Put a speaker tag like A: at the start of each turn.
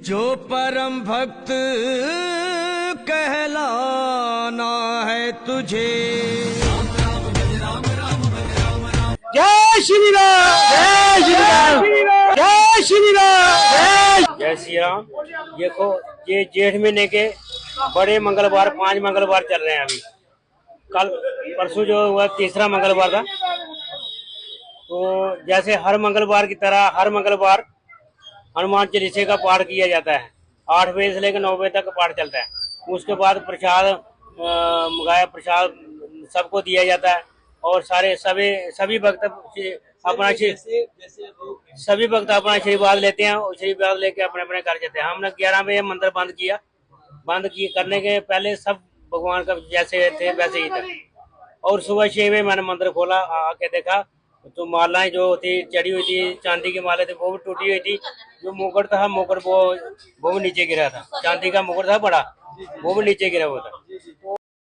A: जो परम भक्त कहलाना है तुझे। जय श्री राम, जय श्री राम, जय श्री राम,
B: जय श्री राम। देखो ये जेठ महीने के बड़े मंगलवार 5 मंगलवार चल रहे हैं अभी। कल परसों जो हुआ तीसरा मंगलवार था, तो जैसे हर मंगलवार की तरह हर मंगलवार हनुमान चालीसे का पाठ किया जाता है। 8 बजे से लेकर 9 बजे तक पाठ चलता है। उसके बाद प्रसाद मंगाया, प्रसाद सबको दिया जाता है और सभी भक्त अपना आशीर्वाद लेते हैं और आशीर्वाद लेके अपने अपने घर जाते हैं। हमने 11 बजे मंदिर बंद करने के पहले सब भगवान का जैसे थे वैसे ही था। और सुबह 6 बजे मैंने मंदिर खोला, आके देखा तो मालाएं जो थी चढ़ी हुई थी, चांदी की माला थी वो भी टूटी हुई थी। जो मुकुट था वो भी नीचे गिरा था। चांदी का मुकुट था बड़ा, वो भी नीचे गिरा हुआ था।